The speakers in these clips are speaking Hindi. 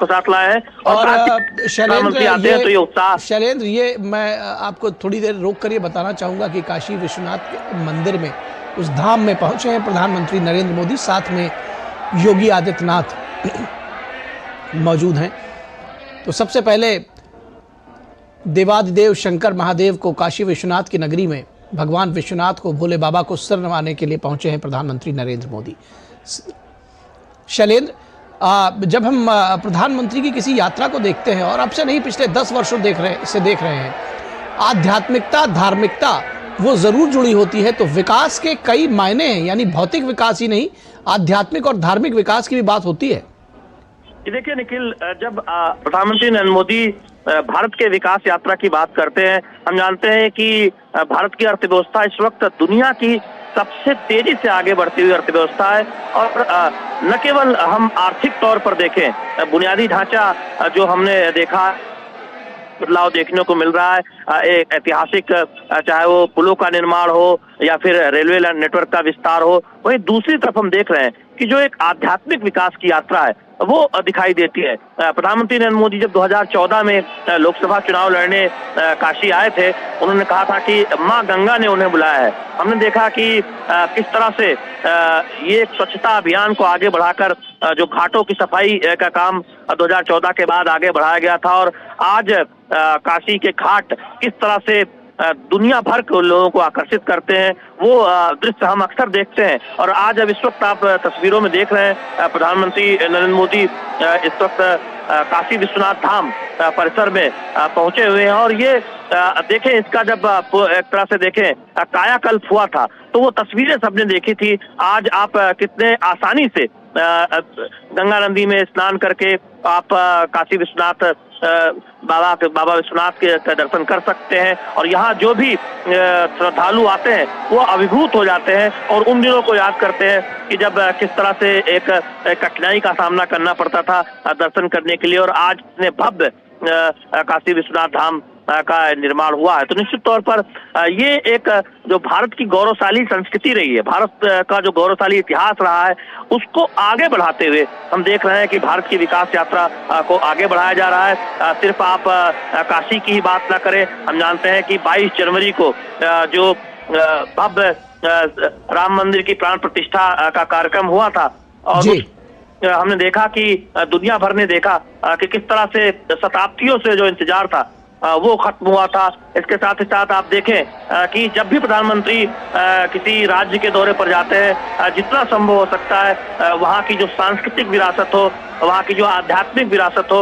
को साथ लाया है। और प्रधानमंत्री आते हैं तो ये उत्साह। शैलेंद्र, ये मैं आपको थोड़ी देर रोक कर ये बताना चाहूंगा कि काशी विश्वनाथ के मंदिर में, उस धाम में पहुंचे हैं प्रधानमंत्री नरेंद्र मोदी, साथ में योगी आदित्यनाथ मौजूद हैं। तो सबसे पहले देवादिदेव शंकर महादेव को, काशी विश्वनाथ की नगरी में भगवान विश्वनाथ को, भोले बाबा को सिर नवाने के लिए पहुंचे हैं प्रधानमंत्री नरेंद्र मोदी। शैलेंद्र, जब हम प्रधानमंत्री की किसी यात्रा को देखते हैं, और अब से नहीं पिछले 10 वर्षों देख रहे हैं, आध्यात्मिकता, धार्मिकता वो जरूर जुड़ी होती है। तो विकास के कई मायने हैं, यानी भौतिक विकास ही नहीं, आध्यात्मिक और धार्मिक विकास की भी बात होती है। देखिए निखिल, जब प्रधानमंत्री नरेंद्र मोदी भारत के विकास यात्रा की बात करते हैं, हम जानते हैं कि भारत की अर्थव्यवस्था इस वक्त दुनिया की सबसे तेजी से आगे बढ़ती हुई अर्थव्यवस्था है। और न केवल हम आर्थिक तौर पर देखें, बुनियादी ढांचा जो हमने देखा बदलाव देखने को मिल रहा है, एक ऐतिहासिक, चाहे वो पुलों का निर्माण हो या फिर रेलवे नेटवर्क का विस्तार हो, वहीं दूसरी तरफ हम देख रहे हैं कि जो एक आध्यात्मिक विकास की यात्रा है वो दिखाई देती है। प्रधानमंत्री नरेंद्र मोदी जब 2014 में लोकसभा चुनाव लड़ने काशी आए थे, उन्होंने कहा था कि मां गंगा ने उन्हें बुलाया है। हमने देखा कि किस तरह से ये स्वच्छता अभियान को आगे बढ़ाकर जो घाटों की सफाई का काम 2014 के बाद आगे बढ़ाया गया था, और आज काशी के घाट किस तरह से दुनिया भर के लोगों को आकर्षित करते हैं, वो दृश्य हम अक्सर देखते हैं। और आज अब इस वक्त आप तस्वीरों में देख रहे हैं, प्रधानमंत्री नरेंद्र मोदी इस वक्त काशी विश्वनाथ धाम परिसर में पहुंचे हुए हैं। और ये देखें, इसका जब एक तरह से देखें कायाकल्प हुआ था तो वो तस्वीरें सबने देखी थी। आज आप कितने आसानी से गंगा नदी में स्नान करके आप काशी विश्वनाथ बाबा विश्वनाथ के दर्शन कर सकते हैं। और यहाँ जो भी श्रद्धालु आते हैं वो अभिभूत हो जाते हैं और उन दिनों को याद करते हैं कि जब किस तरह से एक कठिनाई का सामना करना पड़ता था दर्शन करने के लिए, और आज इतने भव्य काशी विश्वनाथ धाम का निर्माण हुआ है। तो निश्चित तौर पर ये एक जो भारत की गौरवशाली संस्कृति रही है, भारत का जो गौरवशाली इतिहास रहा है, उसको आगे बढ़ाते हुए हम देख रहे हैं कि भारत की विकास यात्रा को आगे बढ़ाया जा रहा है। सिर्फ आप काशी की ही बात ना करें, हम जानते हैं कि 22 जनवरी को जो भव्य राम मंदिर की प्राण प्रतिष्ठा का कार्यक्रम हुआ था, और हमने देखा कि दुनिया भर ने देखा कि किस तरह से शताब्दियों से जो इंतजार था वो खत्म हुआ था। इसके साथ ही साथ आप देखें कि जब भी प्रधानमंत्री किसी राज्य के दौरे पर जाते हैं, जितना संभव हो सकता है वहाँ की जो सांस्कृतिक विरासत हो, वहाँ की जो आध्यात्मिक विरासत हो,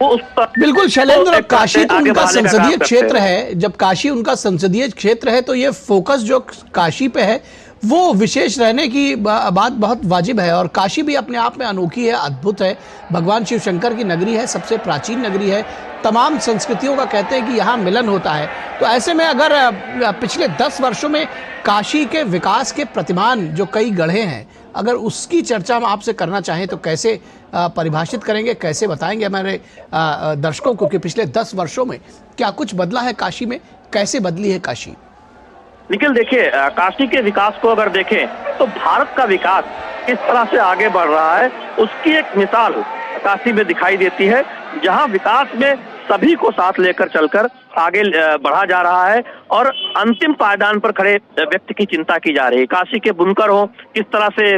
वो उस पर बिल्कुल। शैलेंद्र, काशी तो उनका संसदीय क्षेत्र है। जब काशी उनका संसदीय क्षेत्र है तो ये फोकस जो काशी पे है वो विशेष रहने की बात बहुत वाजिब है। और काशी भी अपने आप में अनोखी है, अद्भुत है, भगवान शिव शंकर की नगरी है, सबसे प्राचीन नगरी है, तमाम संस्कृतियों का कहते हैं कि यहाँ मिलन होता है। तो ऐसे में अगर पिछले 10 वर्षों में काशी के विकास के प्रतिमान जो कई गढ़े हैं, अगर उसकी चर्चा हम आपसे करना चाहें तो कैसे परिभाषित करेंगे, कैसे बताएंगे हमारे दर्शकों को कि पिछले 10 वर्षों में क्या कुछ बदला है काशी में, कैसे बदली है काशी? निखिल, देखिए, काशी के विकास को अगर देखें तो भारत का विकास किस तरह से आगे बढ़ रहा है उसकी एक मिसाल काशी में दिखाई देती है, जहां विकास में सभी को साथ लेकर चलकर आगे बढ़ा जा रहा है और अंतिम पायदान पर खड़े व्यक्ति की चिंता की जा रही है। काशी के बुनकर हो, किस तरह से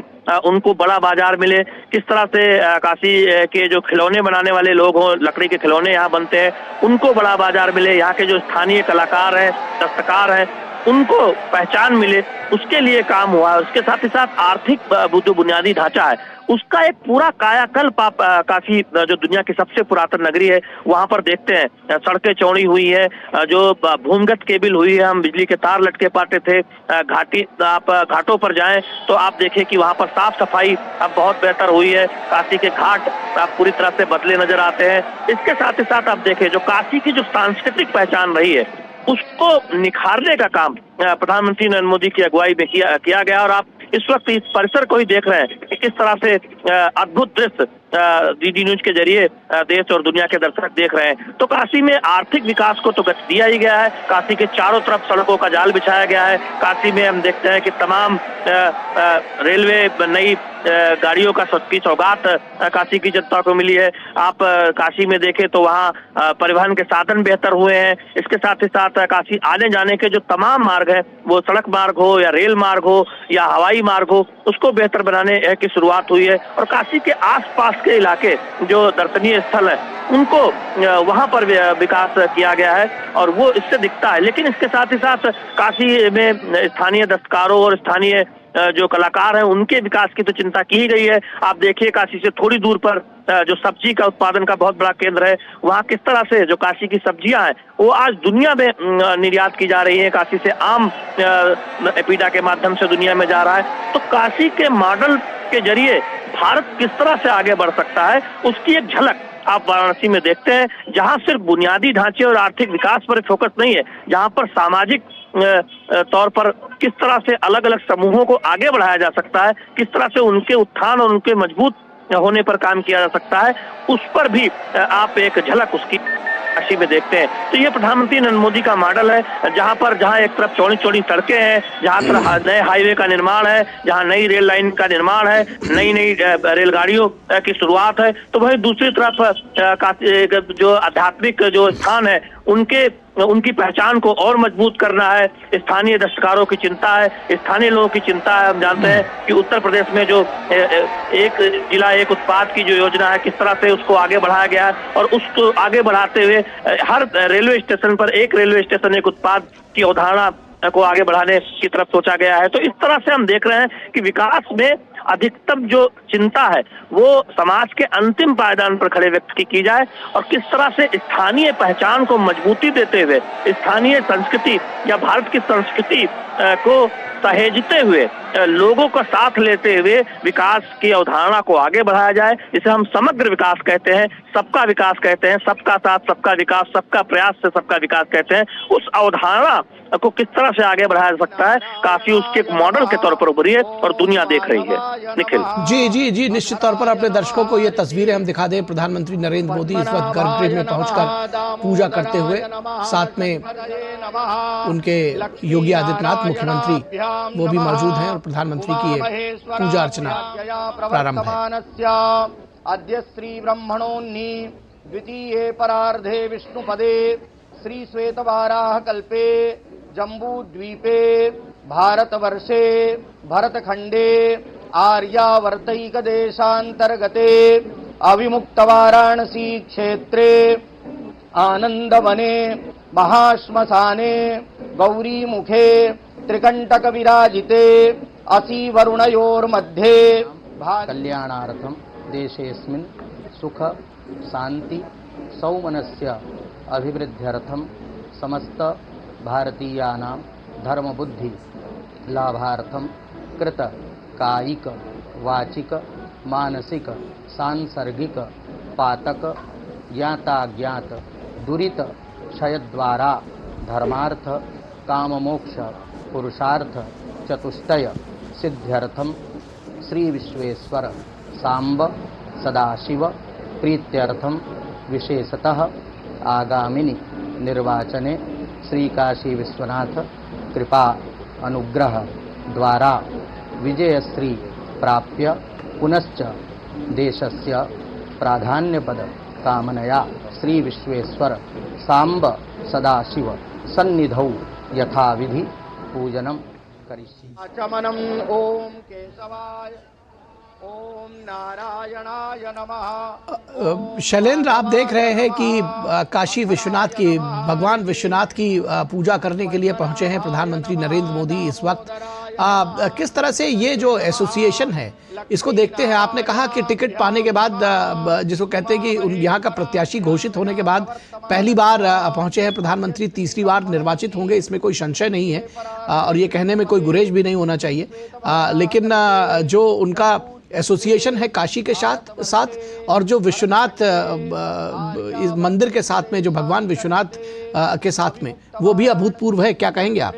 उनको बड़ा बाजार मिले, किस तरह से काशी के जो खिलौने बनाने वाले लोग हों, लकड़ी के खिलौने यहाँ बनते हैं, उनको बड़ा बाजार मिले, यहाँ के जो स्थानीय कलाकार हैं, दस्तकार हैं, उनको पहचान मिले, उसके लिए काम हुआ है। उसके साथ ही साथ आर्थिक जो बुनियादी ढांचा है उसका एक पूरा कायाकल्प आप काशी जो दुनिया की सबसे पुरातन नगरी है वहां पर देखते हैं। सड़कें चौड़ी हुई है, जो भूमिगत केबल हुई है, हम बिजली के तार लटके पाते थे, आप घाटों पर जाएं तो आप देखें कि वहां पर साफ सफाई अब बहुत बेहतर हुई है। काशी के घाट आप पूरी तरह से बदले नजर आते हैं। इसके साथ ही साथ आप देखें जो काशी की जो सांस्कृतिक पहचान रही है उसको निखारने का काम प्रधानमंत्री नरेंद्र मोदी की अगुवाई में किया गया। और आप इस वक्त इस परिसर को ही देख रहे हैं कि किस तरह से अद्भुत दृश्य डीडी न्यूज के जरिए देश और दुनिया के दर्शक देख रहे हैं। तो काशी में आर्थिक विकास को तो गति दिया ही गया है, काशी के चारों तरफ सड़कों का जाल बिछाया गया है। काशी में हम देखते हैं कि तमाम रेलवे नई गाड़ियों की सौगात काशी की जनता को मिली है। आप काशी में देखें तो वहाँ परिवहन के साधन बेहतर हुए हैं। इसके साथ ही साथ काशी आने जाने के जो तमाम मार्ग है, वो सड़क मार्ग हो या रेल मार्ग हो या हवाई मार्ग हो, उसको बेहतर बनाने की शुरुआत हुई है। और काशी के आसपास के इलाके जो दर्शनीय स्थल है, उनको वहां पर विकास किया गया है और वो इससे दिखता है। लेकिन इसके साथ ही साथ काशी में स्थानीय दस्तकारों और स्थानीय जो कलाकार हैं, उनके विकास की तो चिंता की ही गई है। आप देखिए काशी से थोड़ी दूर पर जो सब्जी का उत्पादन का बहुत बड़ा केंद्र है, वहाँ किस तरह से जो काशी की सब्जियां हैं वो आज दुनिया में निर्यात की जा रही है। काशी से आम एपीडा के माध्यम से दुनिया में जा रहा है। तो काशी के मॉडल के जरिए भारत किस तरह से आगे बढ़ सकता है, उसकी एक झलक आप वाराणसी में देखते हैं, जहां सिर्फ बुनियादी ढांचे और आर्थिक विकास पर फोकस नहीं है, जहां पर सामाजिक तौर पर किस तरह से अलग अलग समूहों को आगे बढ़ाया जा सकता है, किस तरह से उनके उत्थान और उनके मजबूत होने पर काम किया जा सकता है, उस पर भी आप एक झलक उसकी काशी में देखते हैं। तो ये प्रधानमंत्री नरेंद्र मोदी का मॉडल है, जहां एक तरफ चौड़ी चौड़ी सड़कें हैं, जहां नए हाईवे का निर्माण है, जहां नई रेल लाइन का निर्माण है, नई नई रेलगाड़ियों की शुरुआत है, तो वही दूसरी तरफ जो आध्यात्मिक जो स्थान है उनकी पहचान को और मजबूत करना है। स्थानीय दस्तकारों की चिंता है, स्थानीय लोगों की चिंता है। हम जानते हैं कि उत्तर प्रदेश में जो एक जिला एक उत्पाद की जो योजना है, किस तरह से उसको आगे बढ़ाया गया है और उसको आगे बढ़ाते हुए हर रेलवे स्टेशन पर एक रेलवे स्टेशन एक उत्पाद की अवधारणा को आगे बढ़ाने की तरफ सोचा गया है। तो इस तरह से हम देख रहे हैं कि विकास में अधिकतम जो चिंता है वो समाज के अंतिम पायदान पर खड़े व्यक्ति की जाए और किस तरह से स्थानीय पहचान को मजबूती देते हुए स्थानीय संस्कृति या भारत की संस्कृति को सहेजते हुए लोगों का साथ लेते हुए विकास की अवधारणा को आगे बढ़ाया जाए, जिसे हम समग्र विकास कहते हैं, सबका विकास कहते हैं, सबका साथ सबका विकास, सबका प्रयास से सबका विकास कहते हैं। उस अवधारणा को किस तरह से आगे बढ़ाया जा सकता है, काफी उसके एक मॉडल के तौर पर उभरी है और दुनिया देख रही है। निखिल जी, निश्चित तौर पर अपने दर्शकों को ये तस्वीरें हम दिखा दें। प्रधानमंत्री नरेंद्र मोदी इस वक्त गर्भगृह में पहुंचकर पूजा करते हुए, साथ में उनके योगी आदित्यनाथ मुख्यमंत्री वो भी मौजूद हैं और प्रधानमंत्री की ये पूजा अर्चना प्रारंभ है। अद्य श्री ब्रह्मणोन्नी द्वितीये परार्धे विष्णुपदे श्री श्वेतवाराह कल्पे जम्बूद्वीपे भारतवर्षे भरतखंडे आर्यावर्तैक देशांतर्गते अविमुक्त वाराणसी क्षेत्रे आनंदवने महाश्मशाने गौरीमुखे त्रिकंटक विराजिते असि वरुणयोर्मध्ये कल्याणार्थम देशेऽस्मिन् सुख शांति सौमनस्य अभिवृद्ध्यर्थम समस्त भारतीयानां धर्म बुद्धि लाभार्थम कृत कायिक वाचिक मानसिक सांसर्गिक पातक ज्ञाताज्ञात दुरित क्षय द्वारा धर्मार्थ काम मोक्ष पुरुषार्थ चतुष्टय सिद्ध्यर्थम श्री विश्वेश्वर सांब सदाशिव प्रीत्यर्थम विशेषतः आगामिनी निर्वाचने श्री काशी विश्वनाथ कृपा अनुग्रह द्वारा विजयश्री प्राप्य पुनश्च देशस्य प्राधान्यपद कामनया श्री विश्वेश्वर सांब सदाशिव सन्निधौ यथाविधि पूजनम करिष्ये। आचमनम ओम केशवाय ओम नारायणाय नमः। शैलेंद्र, आप देख रहे हैं कि काशी विश्वनाथ की, भगवान विश्वनाथ की पूजा करने के लिए पहुंचे हैं प्रधानमंत्री नरेंद्र मोदी इस वक्त। किस तरह से ये जो एसोसिएशन है इसको देखते हैं? आपने कहा कि टिकट पाने के बाद, जिसको कहते हैं कि यहाँ का प्रत्याशी घोषित होने के बाद पहली बार पहुंचे हैं प्रधानमंत्री, तीसरी बार निर्वाचित होंगे, इसमें कोई संशय नहीं है और ये कहने में कोई गुरेज भी नहीं होना चाहिए। लेकिन जो उनका एसोसिएशन है काशी के साथ और जो विश्वनाथ इस मंदिर के साथ में, जो भगवान विश्वनाथ के साथ में, वो भी अभूतपूर्व है। क्या कहेंगे आप?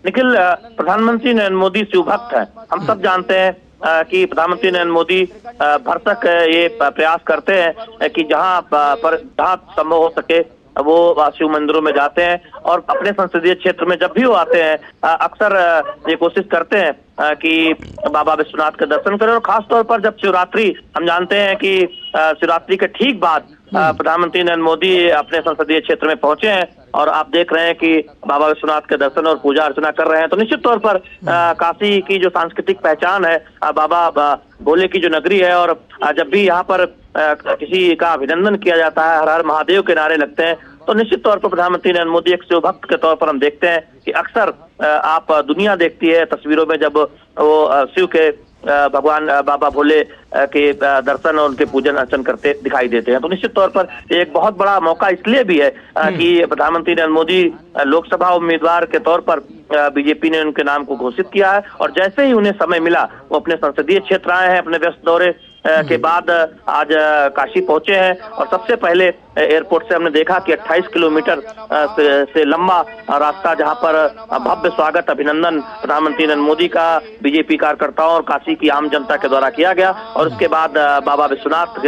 निखिल, प्रधानमंत्री नरेंद्र मोदी शिवभक्त है। हम सब जानते हैं कि प्रधानमंत्री नरेंद्र मोदी भरसक ये प्रयास करते हैं कि जहां संभव हो सके वो शिव मंदिरों में जाते हैं और अपने संसदीय क्षेत्र में जब भी वो आते हैं अक्सर ये कोशिश करते हैं कि बाबा विश्वनाथ के दर्शन करें। और खास तौर पर जब शिवरात्रि, हम जानते हैं कि शिवरात्रि के ठीक बाद प्रधानमंत्री नरेंद्र मोदी अपने संसदीय क्षेत्र में पहुंचे हैं और आप देख रहे हैं कि बाबा विश्वनाथ के दर्शन और पूजा अर्चना कर रहे हैं। तो निश्चित तौर पर काशी की जो सांस्कृतिक पहचान है, बाबा भोले की जो नगरी है, और जब भी यहाँ पर किसी का अभिनंदन किया जाता है, हर हर महादेव के नारे लगते हैं, तो निश्चित तौर पर प्रधानमंत्री नरेंद्र मोदी एक शिव भक्त के तौर पर हम देखते हैं कि अक्सर आप दुनिया देखती है तस्वीरों में जब वो शिव के भगवान बाबा भोले के दर्शन और उनके पूजन अर्चन करते दिखाई देते हैं। तो निश्चित तौर पर एक बहुत बड़ा मौका इसलिए भी है कि प्रधानमंत्री नरेंद्र मोदी लोकसभा उम्मीदवार के तौर पर बीजेपी ने उनके नाम को घोषित किया है, और जैसे ही उन्हें समय मिला वो अपने संसदीय क्षेत्र आए हैं। अपने व्यस्त दौरे के बाद आज काशी पहुंचे हैं और सबसे पहले एयरपोर्ट से हमने देखा कि 28 किलोमीटर से लंबा रास्ता, जहां पर भव्य स्वागत अभिनंदन प्रधानमंत्री नरेंद्र मोदी का बीजेपी कार्यकर्ताओं और काशी की आम जनता के द्वारा किया गया। और उसके बाद बाबा विश्वनाथ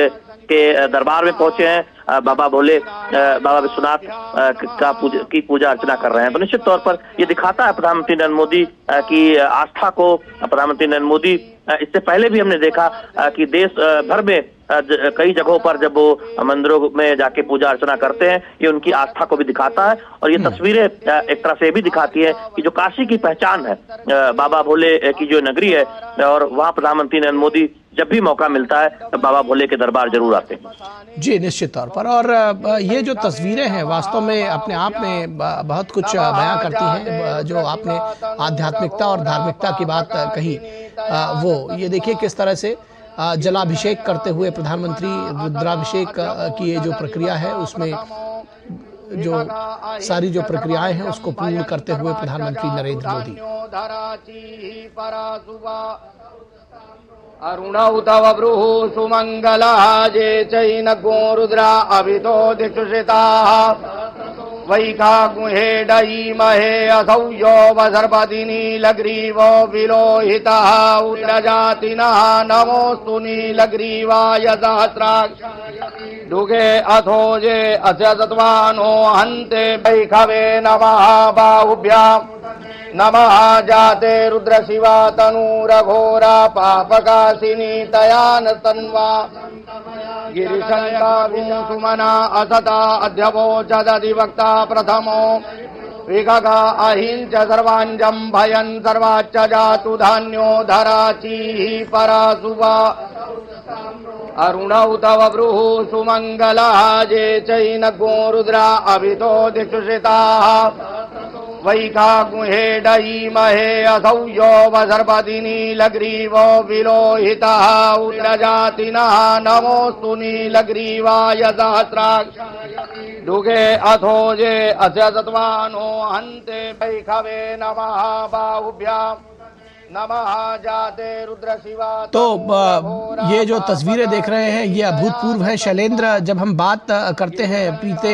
के दरबार में पहुंचे हैं। बाबा भोले बाबा विश्वनाथ की पूजा अर्चना कर रहे हैं। तो निश्चित तौर पर ये दिखाता है प्रधानमंत्री नरेंद्र मोदी की आस्था को। प्रधानमंत्री नरेंद्र मोदी इससे पहले भी हमने देखा कि देश भर में कई जगहों पर जब वो मंदिरों में जाके पूजा अर्चना करते हैं, ये उनकी आस्था को भी दिखाता है। और ये तस्वीरें एक तरह से भी दिखाती है कि जो काशी की पहचान है, बाबा भोले की जो नगरी है, और वहाँ प्रधानमंत्री नरेंद्र मोदी जब भी मौका मिलता है तो बाबा भोले के दरबार जरूर आते हैं। जी, निश्चित तौर पर। और ये जो तस्वीरें हैं वास्तव में अपने आप में बहुत कुछ बयां करती हैं। जो आपने आध्यात्मिकता और धार्मिकता की बात कही, वो ये देखिए किस तरह से जलाभिषेक करते हुए प्रधानमंत्री रुद्राभिषेक की ये जो प्रक्रिया है, उसमें जो सारी जो प्रक्रियाएं हैं उसको पूर्ण करते हुए प्रधानमंत्री नरेंद्र मोदी। अरुणौ तव ब्रूः सुमंगलः जे चैनगो रुद्रा अभितो दिक्षुषिताः वैखागुहे डयीमहे असौ यो वसर्पति नीलग्रीवो विलोहितः उग्रजातिनः नमोऽस्तु नीलग्रीवाय सहस्राक्ष दुगे अथोजे अस्य सत्वानो हन्ते वैखवे नमः बाहुभ्याम् नमः जाते रुद्र शिवा तनूरघोरा पापकाशिनी तयान तन्वा गिरिशंका सुमना असता अध्यवोचदधिवक्ता प्रथमो विगगा अहिंच सर्वांजं भयं सर्वाच्च जातु धान्यो धराचीः परासुवा अरुणौ तव ब्रूः सुमंगलः जे चैनगो रुद्रा अभितो दिक्षुषिताः वैखागुहे डयीमहे असौ यो वसर्पति नीलग्रीवो विलोहितः उग्रजातिनः नमोऽस्तु नीलग्रीवाय सहस्राक्ष दुगे अथोजे अस्य सत्वानो हन्ते वैखवे नमः बाहुभ्याम् नमः जाते रुद्र शिवा। तो ये जो तस्वीरें देख रहे हैं ये अभूतपूर्व है शैलेंद्र। जब हम बात करते हैं बीते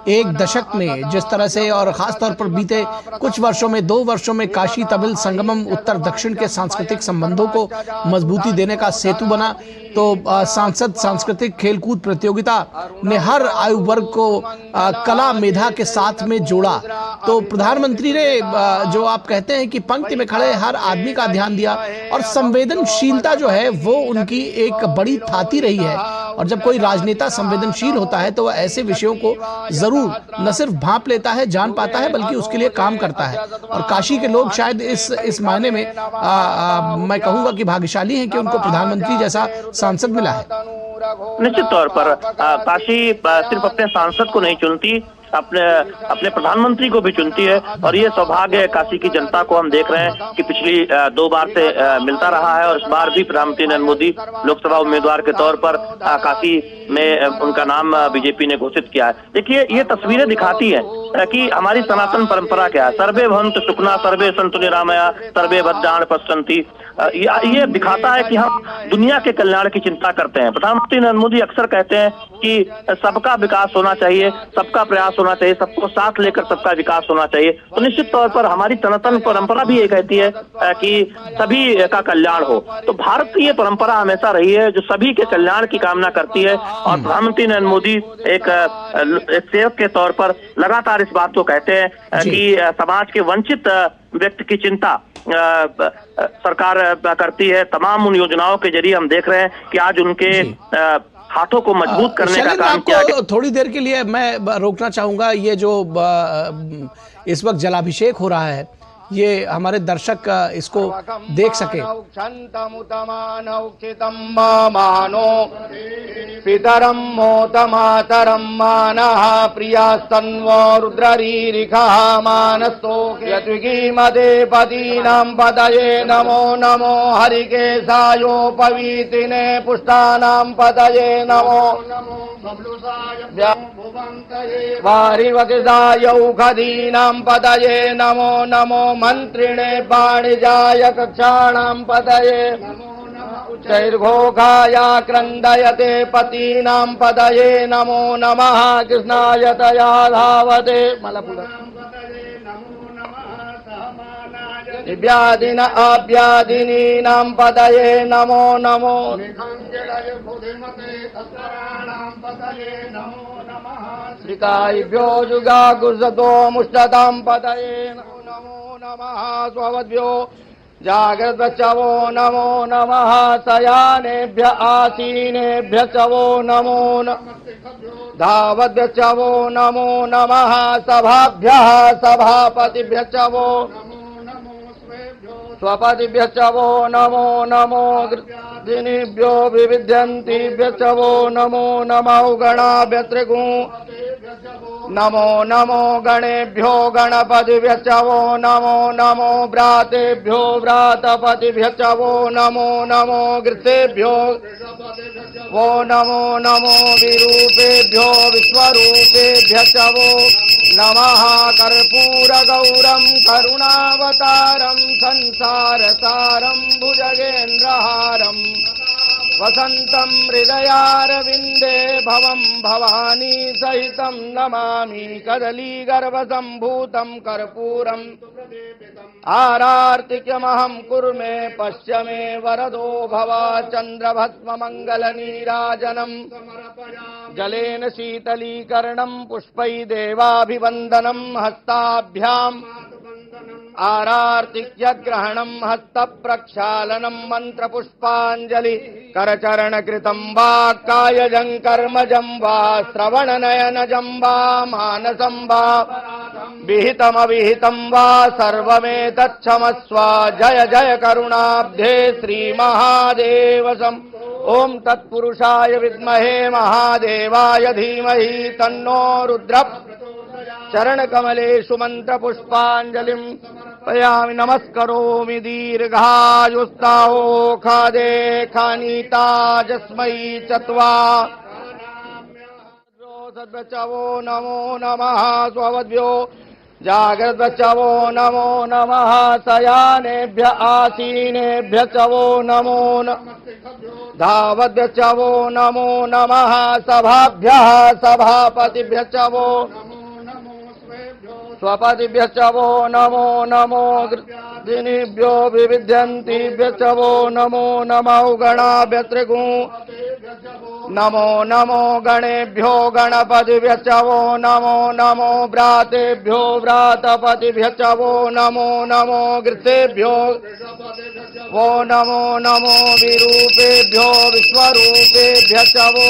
एक दशक में जिस तरह से, और खास तौर पर बीते कुछ वर्षों में, 2 वर्षों में काशी तमिल संगमम उत्तर दक्षिण के सांस्कृतिक संबंधों को मजबूती देने का सेतु बना, तो सांसद सांस्कृतिक खेलकूद प्रतियोगिता ने हर आयु वर्ग को कला मेधा के साथ में जोड़ा। तो प्रधानमंत्री ने जो आप कहते हैं कि पंक्ति में खड़े हर आदमी का ध्यान दिया, और संवेदनशीलता जो है वो उनकी एक बड़ी थाती रही है। और जब कोई राजनेता संवेदनशील होता है तो वह ऐसे विषयों को जरूर न सिर्फ भांप लेता है, जान पाता है, बल्कि उसके लिए काम करता है। और काशी के लोग शायद इस मायने में मैं कहूंगा कि भाग्यशाली हैं कि उनको प्रधानमंत्री जैसा सांसद मिला है। निश्चित तौर पर काशी सिर्फ अपने सांसद को नहीं चुनती, अपने प्रधानमंत्री को भी चुनती है। और ये सौभाग्य है काशी की जनता को। हम देख रहे हैं कि पिछली 2 बार से मिलता रहा है, और इस बार भी प्रधानमंत्री नरेंद्र मोदी लोकसभा उम्मीदवार के तौर पर काशी में उनका नाम बीजेपी ने घोषित किया है। देखिए, ये तस्वीरें दिखाती है कि हमारी सनातन परंपरा क्या है। सर्वे भवन्तु सुखिनः सर्वे सन्तु निरामया सर्वे भद्राणि पश्यन्ति। ये दिखाता है कि हम दुनिया के कल्याण की चिंता करते हैं। प्रधानमंत्री नरेंद्र मोदी अक्सर कहते हैं कि सबका विकास होना चाहिए, सबका प्रयास होना चाहिए, सबको साथ लेकर सबका विकास होना चाहिए। तो निश्चित तौर पर हमारी सनातन परंपरा भी ये कहती है कि सभी का कल्याण हो। तो भारत की ये परंपरा हमेशा रही है जो सभी के कल्याण की कामना करती है। और प्रधानमंत्री नरेंद्र मोदी एक सेवक के तौर पर लगातार इस बात को कहते हैं कि समाज के वंचित व्यक्ति की चिंता सरकार करती है, तमाम उन योजनाओं के जरिए हम देख रहे हैं कि आज उनके हाथों को मजबूत करने का काम किया गया। थोड़ी देर के लिए मैं रोकना चाहूंगा। ये जो इस वक्त जलाभिषेक हो रहा है, ये हमारे दर्शक इसको देख सके। पितरम मोतमातरम मानः प्रियास्तन्वो रुद्ररीरिखः मानस्तो यत्विकीमदे पदीनां पदये नमो नमो हरिकेशायोपवीतिने पुष्टानां पदये नमो वारिवकिदायौखदीनां पदये नमो नमो मंत्रिणे वाणिजाय कक्षाणां पदये चैर्घोखाया क्रन्दयते पतीनां पदये नमो नमः कृष्णाय तया धावते दिव्यादिन आव्यादिनीनां पदये नमो नमो श्रीकायभ्यो जुगागुर्जतो मुष्टतां पदये नमो नमः स्ववद्भ्यो जागृतचवो नमो नमः शयानेभ्य आसीनेभ्य चवो नमो धावद्भ्यचवो नमो नमः सभाभ्यः सभापतिभ्य चवो स्वपतिभ्य चवो नमो नमो दिनीभ्यो विविध्यन्तिभ्य चवो नमो नमो गणाभ्य त्रिगु नमो नमो गणेभ्यो गणपतिभ्य चवो नमो नमो व्रातेभ्यो व्रातपतिभ्य चवो नमो नमो गृतेभ्यो वो नमो नमो विरूपेभ्यो विश्वरूपेभ्य चवो नमः कर्पूरगौरं करुणावतारं संसारसारं भुजगेन्द्रहारं वसन्तं हृदयारविन्दे भवं भवानी सहितं नमामि कदलीगर्भसम्भूतं कर्पूरम् आरार्तिक्यमहं कुर्मे पश्य मे वरदो भव चन्द्रभस्ममङ्गलनीराजनम् जलेन शीतलीकरणं पुष्पै देवाभिवन्दनं हस्ताभ्याम् आरार्तिक्यग्रहणं हस्तप्रक्षालनं मन्त्रपुष्पाञ्जलि करचरणकृतं वा कायजं कर्मजं वा श्रवणनयनजं वा मानसं वा विहितमविहितं वा सर्वमेतच्छमस्व जय जय करुणाब्धे श्रीमहादेवसं ओम तत्पुरुषाय विद्महे महादेवाय धीमहि तन्नो रुद्रः चरणकमलेषु मन्त्रपुष्पाञ्जलिं पयामि नमस्करोमि दीर्घायुस्ताहो खादे खानीता जस्मै चत्वा सद्वचवो नमो नमः स्ववद्भ्यो जागृतचवो नमो नमः शयानेभ्य आसीनेभ्य चवो नमो धावद्भ्यचवो नमो नमः सभाभ्यः सभापतिभ्य चवो स्वपतिभ्य चवो नमो नमो दिनीभ्यो विविध्यन्तिभ्य चवो नमो नमो गणाभ्य त्रिगु नमो नमो गणेभ्यो गणपतिभ्य चवो नमो नमो व्रातेभ्यो व्रातपतिभ्य चवो नमो नमो गृतेभ्यो वो नमो नमो विरूपेभ्यो विश्वरूपेभ्य चवो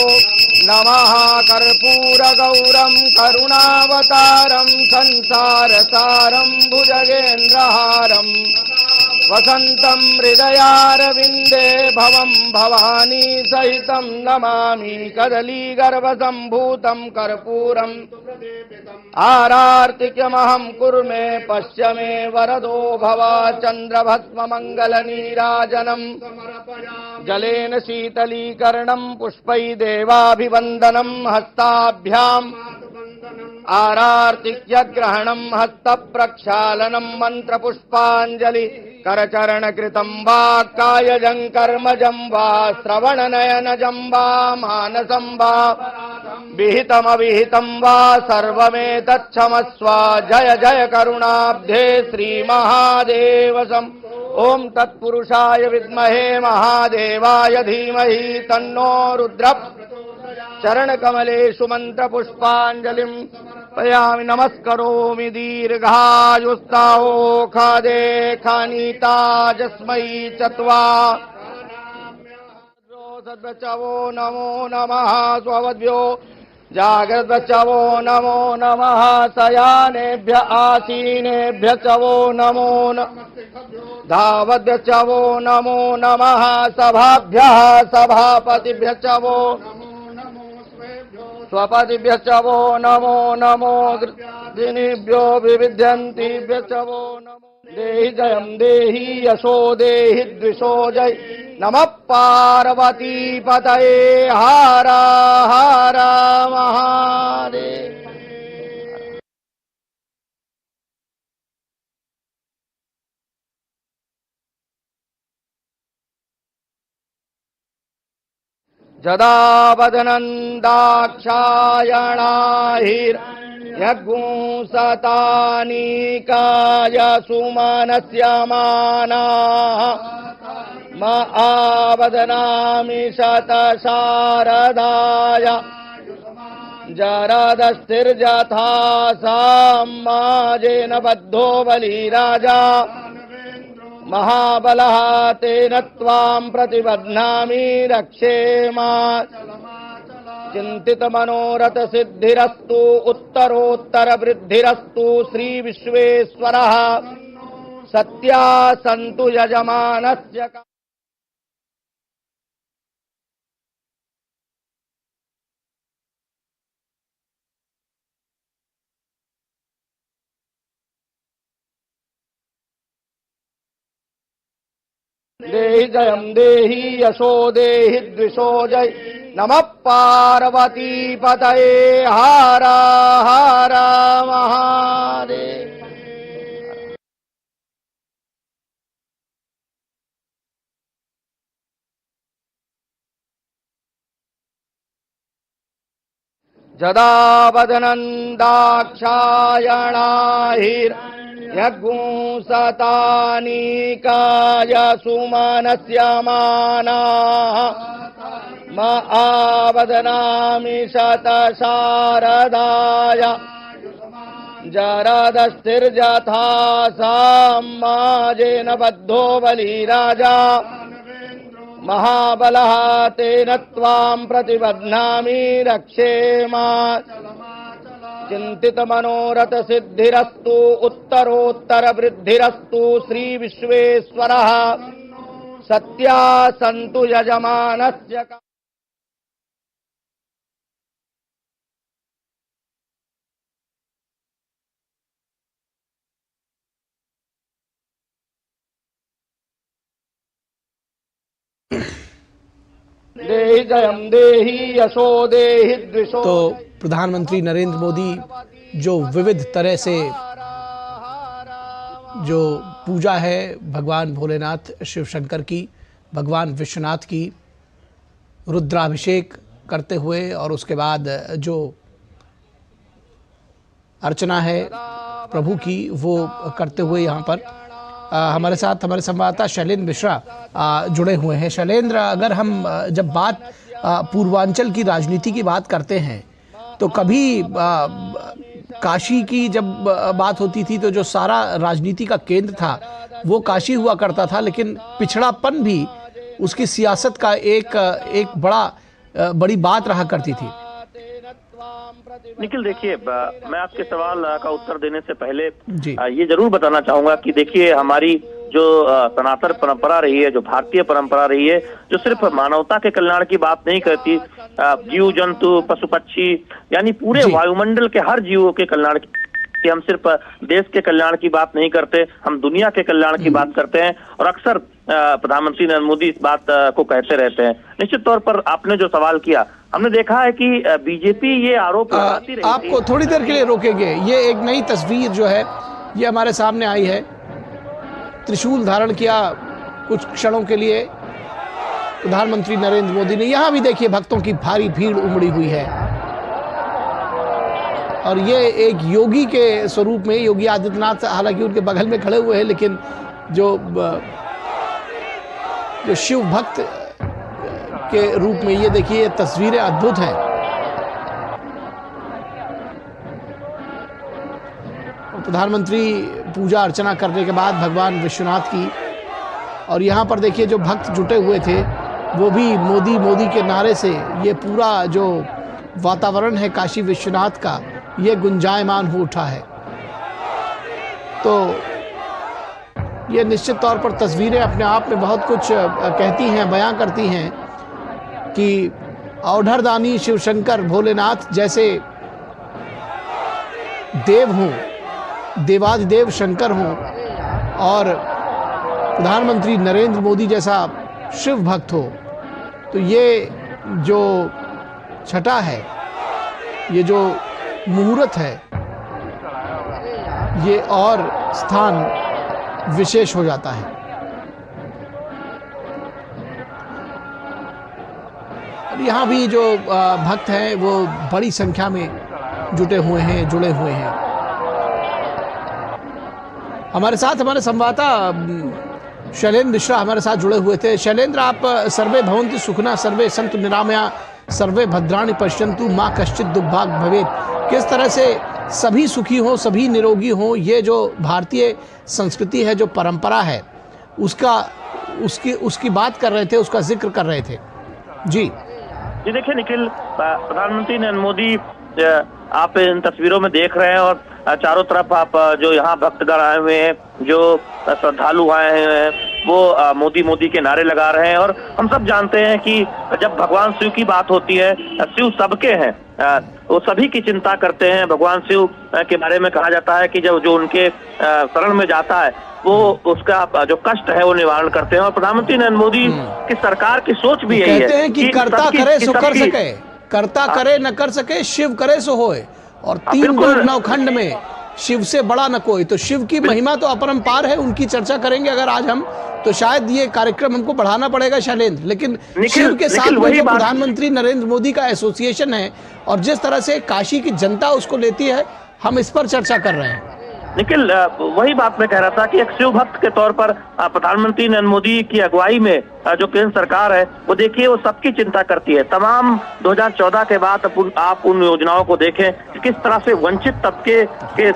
नमः कर्पूरगौरं करुणावतारं संसारसारं भुजगेन्द्रहारं वसन्तं हृदयारविन्दे भवं भवानी सहितं नमामि कदलीगर्भसम्भूतं कर्पूरम् आरार्तिक्यमहं कुर्मे पश्य मे वरदो भव चन्द्रभस्ममङ्गलनीराजनम् जलेन शीतलीकरणं पुष्पै देवाभिवन्दनं हस्ताभ्याम् आरार्तिक्यग्रहणं हस्तप्रक्षालनं मन्त्रपुष्पाञ्जलि करचरणकृतं वा कायजं कर्मजं वा श्रवणनयनजं वा मानसं वा विहितमविहितं वा सर्वमेतच्छमस्व जय जय करुणाब्धे श्रीमहादेवसम् ओम तत्पुरुषाय विद्महे महादेवाय धीमहि तन्नो रुद्रः चरणकमलेषु मन्त्रपुष्पाञ्जलिं समर्पयामि नमस्करोमि दीर्घायुस्ताहो खादे खानीता जस्मै चत्वा सद्बचवो नमो नमः स्ववद्भ्यो जागृतचवो नमो नमः शयानेभ्य आसीनेभ्य चवो नमो धावद्भ्यचवो नमो नमः सभाभ्यः सभापतिभ्य चवो स्वपतिभ्य चवो नमो नमो दिनेभ्यो विविध्यन्तिभ्य चवो नमो देहि जयं देहि यशो देहि द्विषो जय नमः पार्वती पतये हर हर महादेव। जदा वदनन्दाक्षायणाहिर्यगुंसतानीकाय सुमनस्य मानाः मा आवदनामि शतशारदाय जरदस्थिर्यथा साम्माजेन बद्धो बलिराजा महाबलः तेन त्वां प्रतिबध्नामि रक्षेमा चिन्तितमनोरथसिद्धिरस्तु उत्तरोत्तरवृद्धिरस्तु श्रीविश्वेश्वरः सत्या सन्तु यजमानस्य देहि जयं देहि यशो देहि द्विषो जय नमः पार्वती पतये हर हर महादेव। जदा वदनन्दाक्षायणाहिर्यगुंसतानीकाय सुमनस्य मानाः मा आवदनामि शतशारदाय जरदस्थिर्यथा साम्माजेन बद्धो बलिराजा महाबलः तेन त्वां प्रतिबध्नामि रक्षेमा चिन्तितमनोरथसिद्धिरस्तु उत्तरोत्तरवृद्धिरस्तु श्रीविश्वेश्वरः सत्या सन्तु यजमानस्य देहि जयं देहि यशो देहि द्विषो। तो प्रधानमंत्री नरेंद्र मोदी जो विविध तरह से जो पूजा है भगवान भोलेनाथ शिव शंकर की, भगवान विश्वनाथ की, रुद्राभिषेक करते हुए और उसके बाद जो अर्चना है प्रभु की वो करते हुए यहाँ पर हमारे साथ हमारे संवाददाता शैलेंद्र मिश्रा जुड़े हुए हैं। शैलेंद्र, अगर हम जब बात पूर्वांचल की राजनीति की बात करते हैं तो कभी काशी की जब बात होती थी तो जो सारा राजनीति का केंद्र था वो काशी हुआ करता था, लेकिन पिछड़ापन भी उसकी सियासत का एक बड़ी बात रहा करती थी। निखिल, देखिए, मैं आपके सवाल का उत्तर देने से पहले ये जरूर बताना चाहूंगा कि देखिए हमारी जो सनातन परंपरा रही है, जो भारतीय परंपरा रही है, जो सिर्फ मानवता के कल्याण की बात नहीं करती, जीव जंतु पशु पक्षी यानी पूरे वायुमंडल के हर जीवों के कल्याण की, हम सिर्फ देश के कल्याण की बात नहीं करते, हम दुनिया के कल्याण की बात करते हैं और अक्सर प्रधानमंत्री नरेंद्र मोदी इस बात को कहते रहते हैं। निश्चित तौर पर आपने जो सवाल किया, हमने देखा है कि बीजेपी ये आरोप लगाती रही। आपको थोड़ी देर के लिए रोकेंगे, ये एक नई तस्वीर जो है ये हमारे सामने आई है। त्रिशूल धारण किया कुछ क्षणों के लिए प्रधानमंत्री नरेंद्र मोदी ने। यहाँ भी देखिए भक्तों की भारी भीड़ उमड़ी हुई है और ये एक योगी के स्वरूप में, योगी आदित्यनाथ हालांकि उनके बगल में खड़े हुए हैं, लेकिन जो शिव भक्त के रूप में ये देखिए तस्वीरें अद्भुत हैं। प्रधानमंत्री पूजा अर्चना करने के बाद भगवान विश्वनाथ की, और यहाँ पर देखिए जो भक्त जुटे हुए थे वो भी मोदी मोदी के नारे से ये पूरा जो वातावरण है काशी विश्वनाथ का ये गुंजायमान हो उठा है। तो ये निश्चित तौर पर तस्वीरें अपने आप में बहुत कुछ कहती हैं, बयां करती हैं कि औढ़रदानी शिवशंकर भोलेनाथ जैसे देव हों, देवादिदेव शंकर हों, और प्रधानमंत्री नरेंद्र मोदी जैसा शिव भक्त हो, तो ये जो छठा है, ये जो मुहूर्त है, ये और स्थान विशेष हो जाता है। और यहाँ भी जो भक्त हैं वो बड़ी संख्या में जुटे हुए हैं, जुड़े हुए हैं। हमारे साथ हमारे संवाददाता शैलेंद्र मिश्रा हमारे साथ जुड़े हुए थे। शैलेंद्र, आप सर्वे भवन्तु सुखिनः सर्वे सन्तु निरामया सर्वे भद्राणि पश्यन्तु माँ कश्चित् दुर्भाग् भवेत्, किस तरह से सभी सुखी हों, सभी निरोगी हों, ये जो भारतीय संस्कृति है, जो परंपरा है, उसकी बात कर रहे थे, उसका जिक्र कर रहे थे। जी देखिए निखिल, प्रधानमंत्री नरेंद्र मोदी आप इन तस्वीरों में देख रहे हैं और चारों तरफ आप जो यहाँ भक्तगण आए हुए हैं, जो श्रद्धालु आए हैं, वो मोदी मोदी के नारे लगा रहे हैं। और हम सब जानते हैं कि जब भगवान शिव की बात होती है, शिव सबके हैं, वो सभी की चिंता करते हैं। भगवान शिव के बारे में कहा जाता है कि जब जो उनके शरण में जाता है वो उसका जो कष्ट है वो निवारण करते हैं। और प्रधानमंत्री नरेंद्र मोदी की सरकार की सोच भी यही है, कहते हैं कि करता करे सो कर सके, करता करे न कर सके, शिव करे सो होए, और तीन गुण नवखंड में शिव से बड़ा न कोई। तो शिव की महिमा तो अपरंपार है, उनकी चर्चा करेंगे अगर आज हम, तो शायद ये कार्यक्रम हमको बढ़ाना पड़ेगा शैलेंद्र। लेकिन शिव के साथ में जो प्रधानमंत्री नरेंद्र मोदी का एसोसिएशन है और जिस तरह से काशी की जनता उसको लेती है, हम इस पर चर्चा कर रहे हैं। निखिल, वही बात मैं कह रहा था कि एक शिव भक्त के तौर पर प्रधानमंत्री नरेंद्र मोदी की अगुवाई में जो केंद्र सरकार है वो देखिए वो सबकी चिंता करती है। तमाम 2014 के बाद आप उन योजनाओं को देखें कि किस तरह से वंचित तबके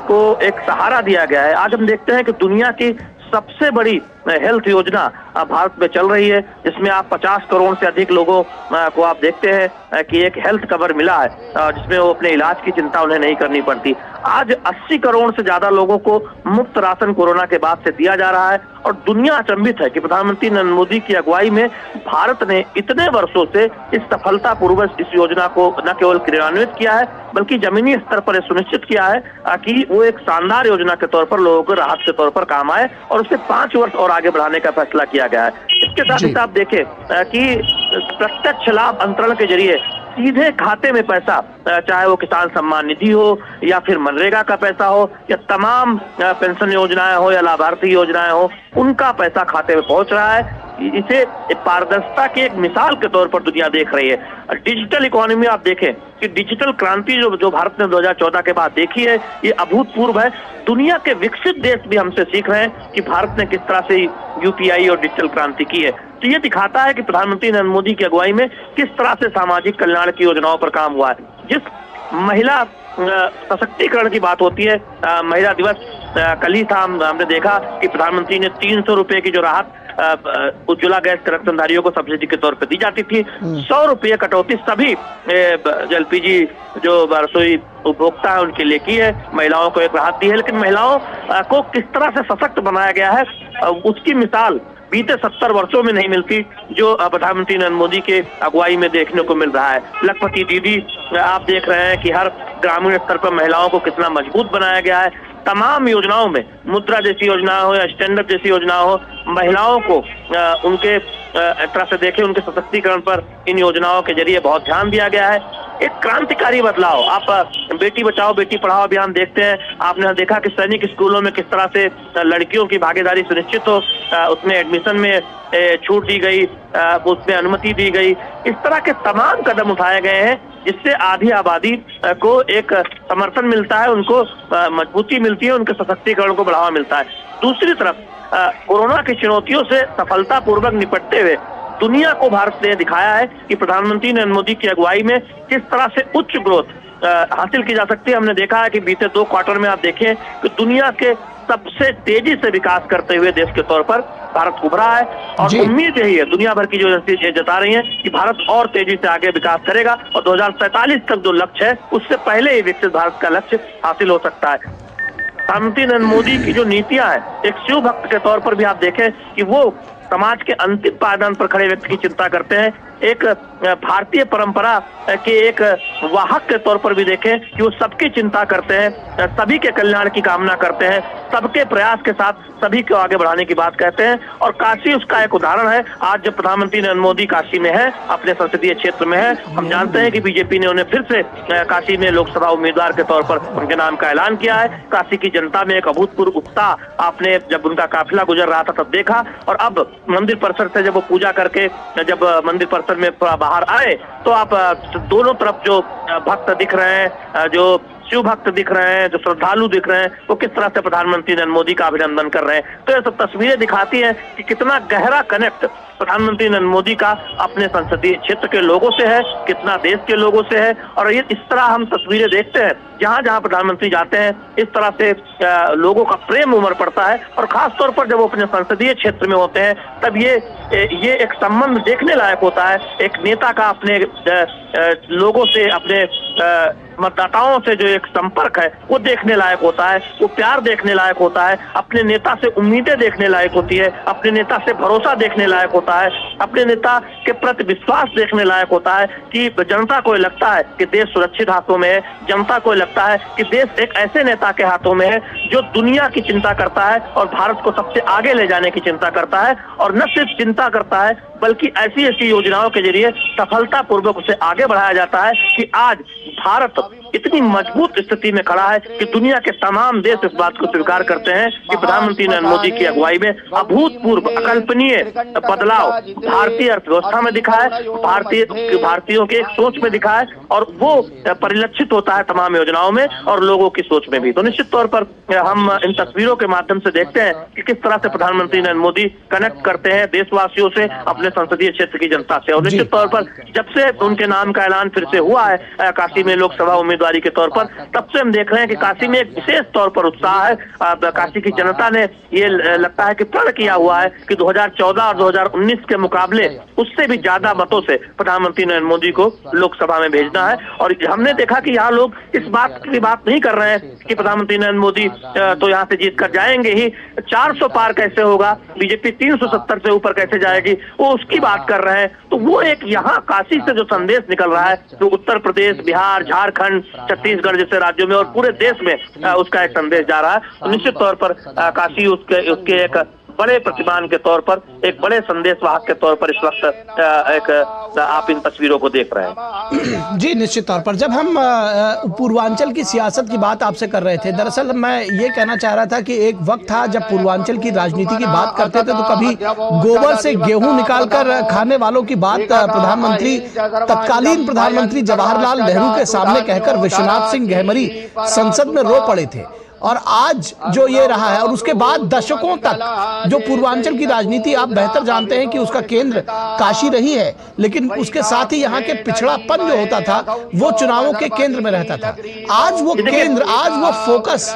को एक सहारा दिया गया है। आज हम देखते हैं कि दुनिया की सबसे बड़ी हेल्थ योजना भारत में चल रही है, जिसमें आप 50 करोड़ से अधिक लोगों को आप देखते हैं कि एक हेल्थ कवर मिला है, जिसमें वो अपने इलाज की चिंता उन्हें नहीं करनी पड़ती। आज 80 करोड़ से ज्यादा लोगों को मुफ्त राशन कोरोना के बाद से दिया जा रहा है। और दुनिया अचंभित है कि प्रधानमंत्री नरेंद्र मोदी की अगुवाई में भारत ने इतने वर्षों से इस सफलतापूर्वक इस योजना को न केवल क्रियान्वित किया है, बल्कि जमीनी स्तर पर सुनिश्चित किया है कि वो एक शानदार योजना के तौर पर लोगों को राहत के तौर पर काम आए, और उसे 5 वर्ष और आगे बढ़ाने का फैसला किया गया है। इसके साथ ही आप देखें कि प्रत्यक्ष लाभ अंतरण के जरिए सीधे खाते में पैसा, चाहे वो किसान सम्मान निधि हो या फिर मनरेगा का पैसा हो या तमाम पेंशन योजनाएं हो या लाभार्थी योजनाएं हो, उनका पैसा खाते में पहुंच रहा है। इसे पारदर्शिता की एक मिसाल के तौर पर दुनिया देख रही है। डिजिटल इकोनॉमी आप देखें कि डिजिटल क्रांति जो भारत ने 2014 के बाद देखी है, ये अभूतपूर्व है। दुनिया के विकसित देश भी हमसे सीख रहे हैं कि भारत ने किस तरह से यूपीआई और डिजिटल क्रांति की है। तो ये दिखाता है कि प्रधानमंत्री नरेंद्र मोदी की अगुवाई में किस तरह से सामाजिक कल्याण की योजनाओं पर काम हुआ है। जिस महिला सशक्तिकरण की बात होती है, महिला दिवस कल ही था, हमने देखा कि प्रधानमंत्री ने 300 रुपए की जो राहत उज्ज्वला गैस कनेक्शनधारियों को सब्सिडी के तौर पर दी जाती थी, 100 रुपये कटौती सभी एलपीजी जो रसोई उपभोक्ता है उनके लिए की है, महिलाओं को एक राहत दी है। लेकिन महिलाओं को किस तरह से सशक्त बनाया गया है, उसकी मिसाल बीते 70 वर्षों में नहीं मिलती, जो प्रधानमंत्री नरेंद्र मोदी के अगुवाई में देखने को मिल रहा है। लखपति दीदी आप देख रहे हैं कि हर ग्रामीण स्तर पर महिलाओं को कितना मजबूत बनाया गया है। तमाम योजनाओं में, मुद्रा जैसी योजना हो या स्टैंड अप जैसी योजना हो, महिलाओं को उनके तरह से देखें, उनके सशक्तिकरण पर इन योजनाओं के जरिए बहुत ध्यान दिया गया है। एक क्रांतिकारी बदलाव, आप बेटी बचाओ बेटी पढ़ाओ अभियान देखते हैं, आपने देखा कि सैनिक स्कूलों में किस तरह से लड़कियों की भागीदारी सुनिश्चित हो, उसमें एडमिशन में छूट दी गई, उसमें अनुमति दी गई। इस तरह के तमाम कदम उठाए गए हैं जिससे आधी आबादी को एक समर्थन मिलता है, उनको मजबूती मिलती है, उनके सशक्तिकरण को बढ़ावा मिलता है। दूसरी तरफ कोरोना की चुनौतियों से सफलतापूर्वक निपटते हुए दुनिया को भारत ने दिखाया है कि प्रधानमंत्री नरेंद्र मोदी की अगुवाई में किस तरह से उच्च ग्रोथ, हासिल की जा सकती है। हमने देखा है कि बीते 2 क्वार्टर में आप देखें कि दुनिया के सबसे तेजी से विकास करते हुए देश के तौर पर भारत उभरा है, और उम्मीद यही है दुनिया भर की जो एजेंसी जता रही है कि भारत और तेजी से आगे विकास करेगा और 2047 तक जो लक्ष्य है उससे पहले ही विकसित भारत का लक्ष्य हासिल हो सकता है। प्रधानमंत्री नरेंद्र मोदी की जो नीतियां हैं, एक शिव भक्त के तौर पर भी आप देखें कि वो समाज के अंतिम पायदान पर खड़े व्यक्ति की चिंता करते हैं। एक भारतीय परंपरा के एक वाहक के तौर पर भी देखें कि वो सबकी चिंता करते हैं, सभी के कल्याण की कामना करते हैं, सबके प्रयास के साथ सभी को आगे बढ़ाने की बात कहते हैं। और काशी उसका एक उदाहरण है। आज जब प्रधानमंत्री नरेंद्र मोदी काशी में है, अपने संसदीय क्षेत्र में है, हम जानते हैं कि बीजेपी ने उन्हें फिर से काशी में लोकसभा उम्मीदवार के तौर पर उनके नाम का ऐलान किया है। काशी की जनता में एक अभूतपूर्व उत्साह आपने जब उनका काफिला गुजर रहा था तब देखा, और अब मंदिर परिसर से जब वो पूजा करके जब मंदिर परिसर में बाहर आए तो आप दोनों तरफ जो भक्त दिख रहे हैं, जो शिव भक्त दिख रहे हैं, जो श्रद्धालु दिख रहे हैं, वो किस तरह से प्रधानमंत्री नरेंद्र मोदी का अभिनंदन कर रहे हैं। तो ये सब तस्वीरें दिखाती हैं कि कितना गहरा कनेक्ट प्रधानमंत्री नरेंद्र मोदी का अपने संसदीय क्षेत्र के लोगों से है, कितना देश के लोगों से है। और ये इस तरह हम तस्वीरें देखते हैं, जहां जहां प्रधानमंत्री जाते हैं इस तरह से लोगों का प्रेम उमड़ पड़ता है। और खास तौर पर जब वो अपने संसदीय क्षेत्र में होते हैं तब ये एक संबंध देखने लायक होता है। एक नेता का अपने लोगों से, अपने मतदाताओं से जो एक संपर्क है वो देखने लायक होता है, वो प्यार देखने लायक होता है, अपने नेता से उम्मीदें देखने लायक होती है, अपने नेता से भरोसा देखने लायक होता है, अपने नेता के प्रति विश्वास देखने लायक होता है कि जनता को लगता है कि देश सुरक्षित हाथों में है, जनता को लगता है कि देश एक ऐसे नेता के हाथों में है जो दुनिया की चिंता करता है और भारत को सबसे आगे ले जाने की चिंता करता है। और न सिर्फ चिंता करता है बल्कि ऐसी ऐसी योजनाओं के जरिए सफलतापूर्वक उसे आगे बढ़ाया जाता है कि आज भारत इतनी मजबूत स्थिति में खड़ा है कि दुनिया के तमाम देश इस बात को स्वीकार करते हैं कि प्रधानमंत्री नरेंद्र मोदी की अगुवाई में अभूतपूर्व अकल्पनीय बदलाव भारतीय अर्थव्यवस्था में दिखा है, भारतीयों के सोच में दिखा है, और वो परिलक्षित होता है तमाम योजनाओं में और लोगों की सोच में भी। तो निश्चित तौर पर हम इन तस्वीरों के माध्यम से देखते हैं कि किस तरह से प्रधानमंत्री नरेंद्र मोदी कनेक्ट करते हैं देशवासियों से, अपने संसदीय क्षेत्र की जनता से। और निश्चित तौर पर जब से उनके नाम का ऐलान फिर से हुआ है काशी में लोकसभा उम्मीदवारी के तौर पर, तब से हम देख रहे हैं कि काशी में एक विशेष तौर पर उत्साह है। काशी की जनता ने ये लगता है कि प्रण किया हुआ है कि 2014 और 2019 के मुकाबले उससे भी ज्यादा मतों से प्रधानमंत्री नरेंद्र मोदी को लोकसभा में भेजना है। और हमने देखा कि यहाँ लोग इस बात की बात नहीं कर रहे हैं कि प्रधानमंत्री नरेंद्र मोदी तो यहाँ से जीत कर जाएंगे ही, 400 पार कैसे होगा, बीजेपी 370 से ऊपर कैसे जाएगी, वो उसकी बात कर रहे हैं। तो वो एक यहाँ काशी से जो संदेश निकल रहा है, तो उत्तर प्रदेश, बिहार, झारखंड, छत्तीसगढ़ जैसे राज्यों में और पूरे देश में उसका एक संदेश जा रहा है। तो निश्चित तौर पर काशी उसके एक बड़े प्रतिमान के तौर पर, एक बड़े संदेशवाहक के तौर पर इस वक्त आप इन तस्वीरों को देख रहे हैं। जी निश्चित तौर पर। जब हम पूर्वांचल की सियासत की बात आपसे कर रहे थे, दरअसल मैं ये कहना चाह रहा था कि एक वक्त था जब पूर्वांचल की राजनीति की बात करते थे तो कभी गोबर से गेहूं निकालकर खाने वालों की बात प्रधानमंत्री, तत्कालीन प्रधानमंत्री जवाहरलाल नेहरू के सामने कहकर विश्वनाथ सिंह गहमरी संसद में रो पड़े थे। और आज जो ये रहा है, और उसके बाद दशकों तक जो पूर्वांचल की राजनीति, आप बेहतर जानते हैं कि उसका केंद्र काशी रही है, लेकिन उसके साथ ही यहाँ के पिछड़ापन जो होता था वो चुनावों के केंद्र में रहता था। आज वो केंद्र, आज वो फोकस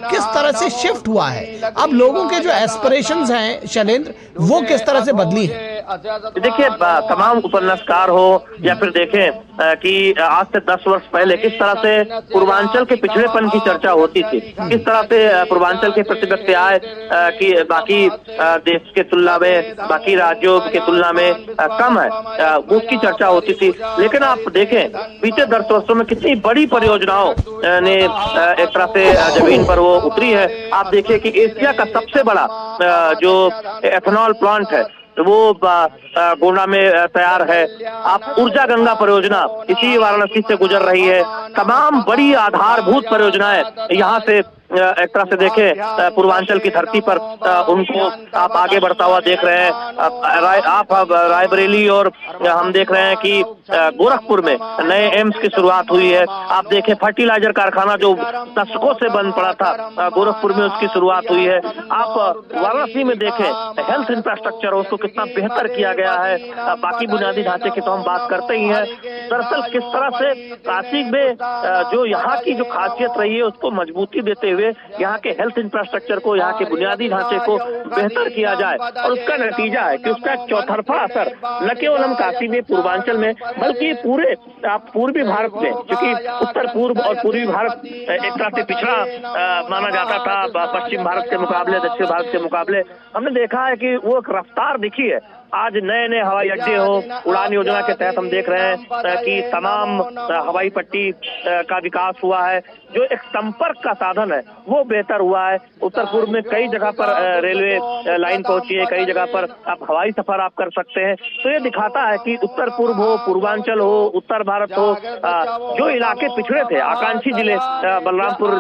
किस तरह से शिफ्ट हुआ है, अब लोगों के जो एस्पिरेशंस हैं शैलेंद्र, वो किस तरह से बदली है? देखिए, तमाम उपन्यासकार हो या फिर देखें कि आज से 10 वर्ष पहले किस तरह से पूर्वांचल के पिछड़ेपन की चर्चा होती थी, किस तरह से पूर्वांचल के प्रतिपक्ष आए कि बाकी देश के तुलना में, बाकी राज्यों के तुलना में कम है, उसकी चर्चा होती थी। लेकिन आप देखें बीते 10 वर्षों में कितनी बड़ी परियोजनाओं ने एक तरह से जमीन पर वो उतरी है। आप देखिए कि एशिया का सबसे बड़ा जो एथेनॉल प्लांट है वो गोंडा में तैयार है। आप ऊर्जा गंगा परियोजना इसी वाराणसी से गुजर रही है। तमाम बड़ी आधारभूत परियोजनाएं यहाँ से एक तरह से देखें पूर्वांचल की धरती पर उनको आप आगे बढ़ता हुआ देख रहे हैं। आप रायबरेली और हम देख रहे हैं कि गोरखपुर में नए एम्स की शुरुआत हुई है। आप देखें फर्टिलाइजर कारखाना जो दशकों से बंद पड़ा था, गोरखपुर में उसकी शुरुआत हुई है। आप वाराणसी में देखें हेल्थ इंफ्रास्ट्रक्चर उसको कितना बेहतर किया गया है। बाकी बुनियादी ढांचे की तो हम बात करते ही हैं। दरअसल किस तरह से काशी में जो यहाँ की जो खासियत रही है उसको मजबूती देते हुए यहाँ के हेल्थ इंफ्रास्ट्रक्चर को, यहाँ के बुनियादी ढांचे को बेहतर किया जाए, और उसका नतीजा है कि उसका चौतरफा असर न केवल हम काशी में पूर्वांचल में बल्कि पूरे पूर्वी भारत में, क्योंकि उत्तर पूर्व और पूर्वी भारत एक तरह से पिछड़ा माना जाता था पश्चिम भारत के मुकाबले, दक्षिण भारत के मुकाबले। हमने देखा है कि वो एक रफ्तार दिखी है। आज नए नए हवाई अड्डे हो, उड़ान योजना के तहत हम देख रहे हैं कि तमाम हवाई पट्टी का विकास हुआ है। जो एक संपर्क का साधन है वो बेहतर हुआ है। उत्तर पूर्व में कई जगह पर रेलवे लाइन पहुंची है, कई जगह पर आप हवाई सफर आप कर सकते हैं। तो ये दिखाता है कि उत्तर पूर्व हो, पूर्वांचल हो, उत्तर भारत हो, जो इलाके पिछड़े थे, आकांक्षी जिले, बलरामपुर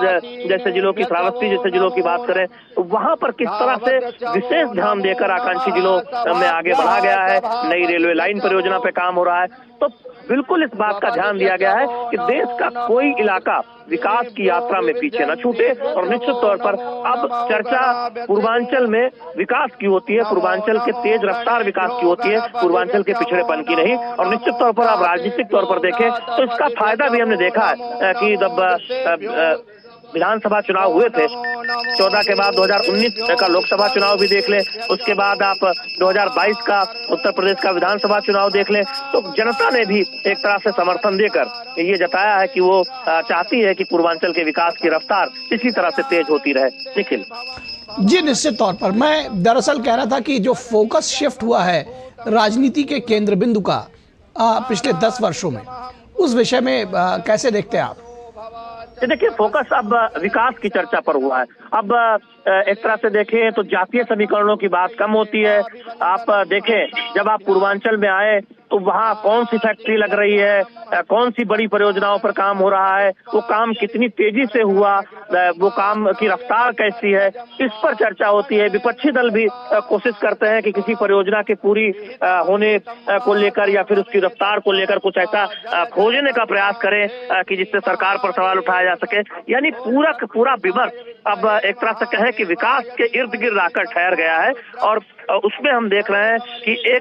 जैसे जिलों की, श्रावस्ती जैसे जिलों की बात करें तो वहां पर किस तरह से विशेष ध्यान देकर आकांक्षी जिलों में आगे बढ़ा गया है। नई रेलवे लाइन परियोजना पे काम हो रहा है। तो बिल्कुल इस बात का ध्यान दिया गया है कि देश का कोई इलाका विकास की यात्रा में पीछे न छूटे। और निश्चित तौर पर अब चर्चा पूर्वांचल में विकास की होती है, पूर्वांचल के तेज रफ्तार विकास की होती है, पूर्वांचल के पिछड़ेपन की नहीं। और निश्चित तौर पर आप राजनीतिक तौर पर देखें तो इसका फायदा भी हमने देखा है कि जब विधानसभा चुनाव हुए थे 14 के बाद 2019 का लोकसभा चुनाव भी देख लें, उसके बाद आप 2022 का उत्तर प्रदेश का विधानसभा चुनाव देख लें, तो जनता ने भी एक तरह से समर्थन देकर ये जताया है कि वो चाहती है कि पूर्वांचल के विकास की रफ्तार इसी तरह से तेज होती रहे। निखिल जी, निश्चित तौर पर मैं दरअसल कह रहा था कि जो फोकस शिफ्ट हुआ है राजनीति के केंद्र बिंदु का पिछले 10 वर्षों में, उस विषय में कैसे देखते हैं आप? देखिए, फोकस अब विकास की चर्चा पर हुआ है। अब एक तरह से देखें तो जातीय समीकरणों की बात कम होती है। आप देखें जब आप पूर्वांचल में आए तो वहाँ कौन सी फैक्ट्री लग रही है, कौन सी बड़ी परियोजनाओं पर काम हो रहा है, वो काम कितनी तेजी से हुआ, वो काम की रफ्तार कैसी है, इस पर चर्चा होती है। विपक्षी दल भी कोशिश करते हैं कि किसी परियोजना के पूरी होने को लेकर या फिर उसकी रफ्तार को लेकर कुछ ऐसा खोजने का प्रयास करें कि जिससे सरकार पर सवाल उठाया जा सके। यानी पूरा का पूरा विमर्श अब एक तरह से कहें कि विकास के इर्द गिर्द आकर ठहर गया है। और उसमें हम देख रहे हैं कि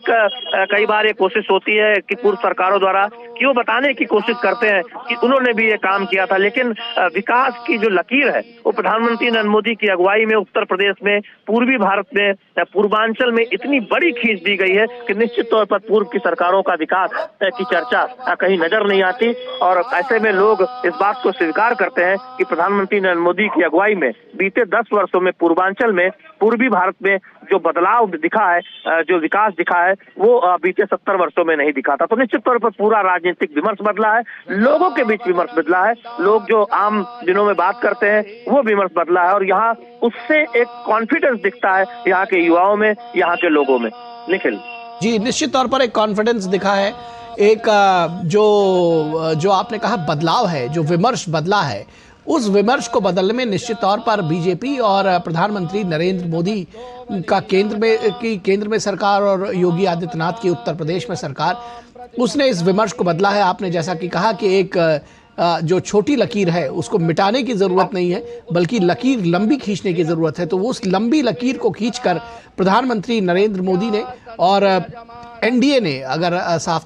कई बार ये कोशिश होती है कि पूर्व सरकारों द्वारा कि वो बताने की कोशिश करते हैं कि उन्होंने भी ये काम किया था, लेकिन विकास की जो लकीर है वो प्रधानमंत्री नरेंद्र मोदी की अगुवाई में उत्तर प्रदेश में, पूर्वी भारत में, पूर्वांचल में इतनी बड़ी खींच दी गई है कि निश्चित तौर पर पूर्व की सरकारों का विकास की चर्चा कहीं नजर नहीं आती। और ऐसे में लोग इस बात को स्वीकार करते हैं कि प्रधानमंत्री नरेंद्र मोदी की अगुवाई में बीते 10 वर्षों में पूर्वांचल में, पूर्वी भारत में जो बदलाव दिखा है, जो विकास दिखा है, वो बीते 70 वर्षों में नहीं दिखा था। तो निश्चित तौर पर पूरा राजनीतिक विमर्श बदला है, लोगों के बीच विमर्श बदला है, लोग जो आम दिनों में बात करते हैं वो विमर्श बदला है। और यहाँ उससे एक कॉन्फिडेंस दिखता है यहाँ के युवाओं में, यहाँ के लोगों में। निखिल जी, निश्चित तौर पर एक कॉन्फिडेंस दिखा है, एक जो आपने कहा बदलाव है, जो विमर्श बदला है, उस विमर्श को बदलने में निश्चित तौर पर बीजेपी और प्रधानमंत्री नरेंद्र मोदी का केंद्र में सरकार और योगी आदित्यनाथ की उत्तर प्रदेश में सरकार, उसने इस विमर्श को बदला है। आपने जैसा कि कहा कि एक जो छोटी लकीर है उसको मिटाने की ज़रूरत नहीं है, बल्कि लकीर लंबी खींचने की ज़रूरत है। तो वो उस लंबी लकीर को खींचकर प्रधानमंत्री नरेंद्र मोदी ने और एनडीए ने अगर साफ